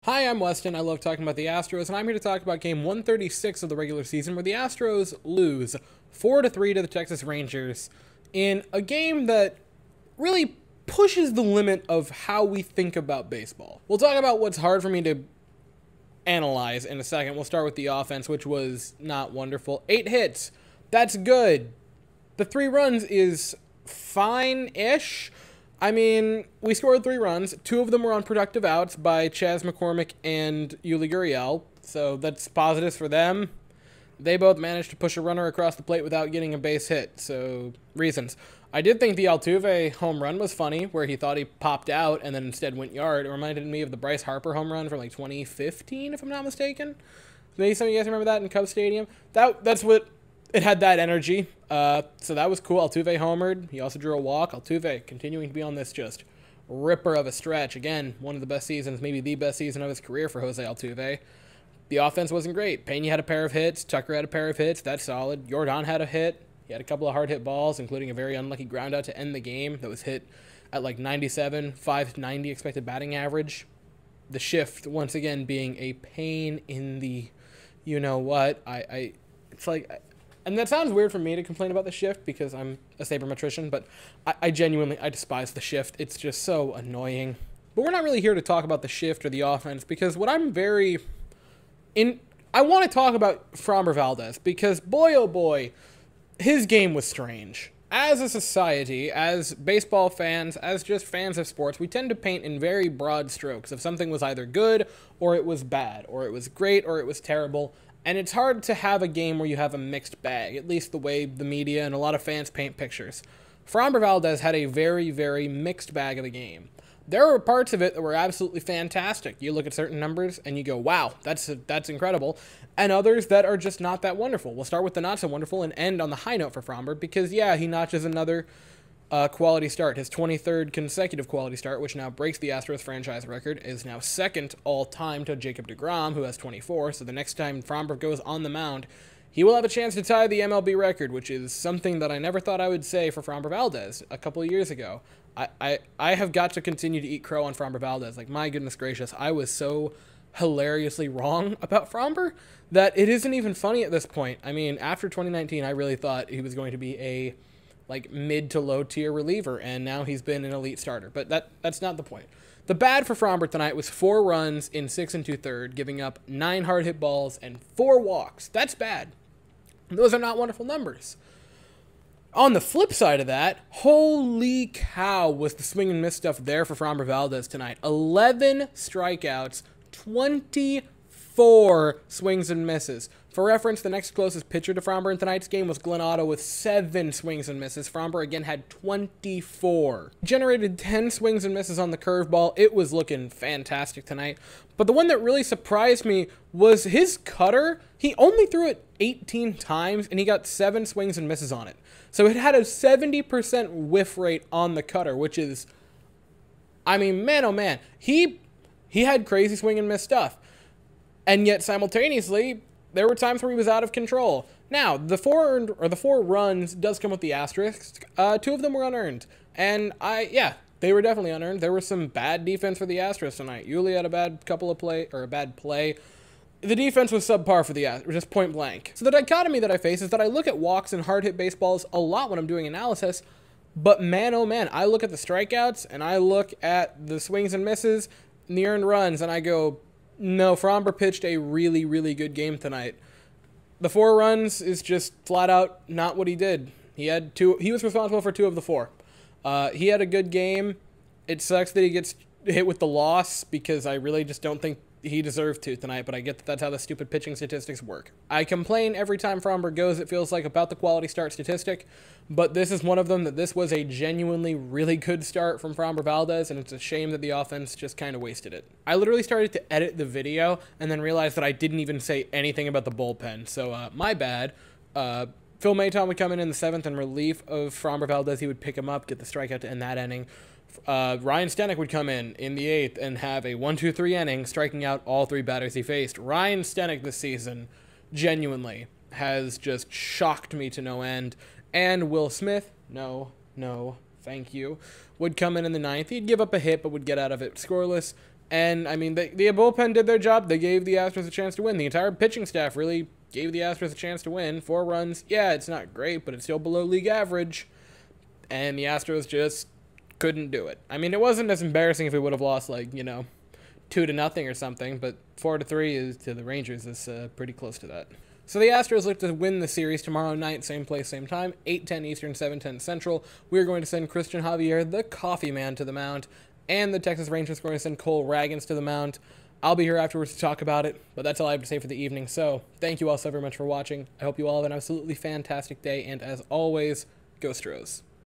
Hi, I'm Weston. I love talking about the Astros, and I'm here to talk about game 136 of the regular season, where the Astros lose 4-3 to the Texas Rangers in a game that really pushes the limit of how we think about baseball. We'll talk about what's hard for me to analyze in a second. We'll start with the offense, which was not wonderful. 8 hits. That's good. The 3 runs is fine-ish. I mean, we scored 3 runs. 2 of them were on productive outs by Chas McCormick and Yuli Gurriel, so that's positives for them. They both managed to push a runner across the plate without getting a base hit, so reasons. I did think the Altuve home run was funny, where he thought he popped out and then instead went yard. It reminded me of the Bryce Harper home run from like 2015, if I'm not mistaken. Maybe some of you guys remember that in Cubs Stadium. That's what it had, that energy. So that was cool. Altuve homered. He also drew a walk. Altuve continuing to be on this just ripper of a stretch. Again, one of the best seasons, maybe the best season of his career for Jose Altuve. The offense wasn't great. Pena had a pair of hits. Tucker had a pair of hits. That's solid. Jordan had a hit. He had a couple of hard hit balls, including a very unlucky ground out to end the game that was hit at like 97, 590 expected batting average. The shift, once again, being a pain in the you-know-what. It's like... And that sounds weird for me to complain about the shift because I'm a sabermetrician, but I genuinely despise the shift. It's just so annoying. But we're not really here to talk about the shift or the offense, because what I'm I want to talk about Framber Valdoes, because boy oh boy, his game was strange. As a society, as baseball fans, as just fans of sports, we tend to paint in very broad strokes if something was either good or it was bad, or it was great or it was terrible. And it's hard to have a game where you have a mixed bag, at least the way the media and a lot of fans paint pictures. Framber Valdoes had a very, very mixed bag of a game. There were parts of it that were absolutely fantastic. You look at certain numbers and you go, wow, that's incredible. And others that are just not that wonderful. We'll start with the not so wonderful and end on the high note for Framber, because yeah, he notches another quality start. His 23rd consecutive quality start, which now breaks the Astros franchise record, is now second all-time to Jacob deGrom, who has 24. So the next time Framber goes on the mound, he will have a chance to tie the MLB record, which is something that I never thought I would say for Framber Valdoes a couple of years ago. I have got to continue to eat crow on Framber Valdoes. Like, my goodness gracious, I was so hilariously wrong about Framber that it isn't even funny at this point. I mean, after 2019, I really thought he was going to be a mid to low tier reliever, and now he's been an elite starter. But that's not the point. The bad for Framber tonight was 4 runs in 6 2/3, giving up 9 hard hit balls and 4 walks. That's bad. Those are not wonderful numbers. On the flip side of that, holy cow, was the swing and miss stuff there for Framber Valdoes tonight. 11 strikeouts, 24 swings and misses. For reference, the next closest pitcher to Framber in tonight's game was Glenn Otto with 7 swings and misses. Framber again had 24. Generated 10 swings and misses on the curveball. It was looking fantastic tonight. But the one that really surprised me was his cutter. He only threw it 18 times, and he got 7 swings and misses on it. So it had a 70% whiff rate on the cutter, which is, I mean, man, oh man. He had crazy swing and miss stuff. And yet, simultaneously, there were times where he was out of control. Now, the 4 runs does come with the asterisk. 2 of them were unearned. And they were definitely unearned. There was some bad defense for the Astros tonight. Yuli had a bad play. The defense was subpar for the Astros, just point blank. So the dichotomy that I face is that I look at walks and hard hit baseballs a lot when I'm doing analysis, but man, oh man, I look at the strikeouts and I look at the swings and misses and the earned runs, and I go, no, Framber pitched a really, really good game tonight. The 4 runs is just flat out not what he did. He was responsible for 2 of the 4. He had a good game. It sucks that he gets hit with the loss, because I really just don't think he deserved to tonight, but I get that that's how the stupid pitching statistics work. I complain every time Framber goes, it feels like, about the quality start statistic, but this is one of them, that this was a genuinely really good start from Framber Valdoes, and it's a shame that the offense just kind of wasted it. I literally started to edit the video and then realized that I didn't even say anything about the bullpen, so my bad. Phil Maton would come in the 7th in relief of Framber Valdoes. He would pick him up, get the strikeout to end that inning. Ryan Stenek would come in the 8th and have a 1-2-3 inning, striking out all 3 batters he faced. Ryan Stenek this season genuinely has just shocked me to no end. And Will Smith, no, thank you, would come in the 9th. He'd give up a hit, but would get out of it scoreless. And, I mean, the bullpen did their job. They gave the Astros a chance to win. The entire pitching staff really gave the Astros a chance to win. 4 runs. Yeah, it's not great, but it's still below league average. And the Astros just couldn't do it. I mean, it wasn't as embarrassing if we would have lost, like, 2-0 or something, but 4-3 is to the Rangers is pretty close to that. So the Astros look to win the series tomorrow night, same place, same time, 8:10 Eastern, 7:10 Central. We're going to send Christian Javier, the coffee man, to the mound, and the Texas Rangers are going to send Cole Ragans to the mound. I'll be here afterwards to talk about it, but that's all I have to say for the evening. So thank you all so very much for watching. I hope you all have an absolutely fantastic day, and as always, go Astros.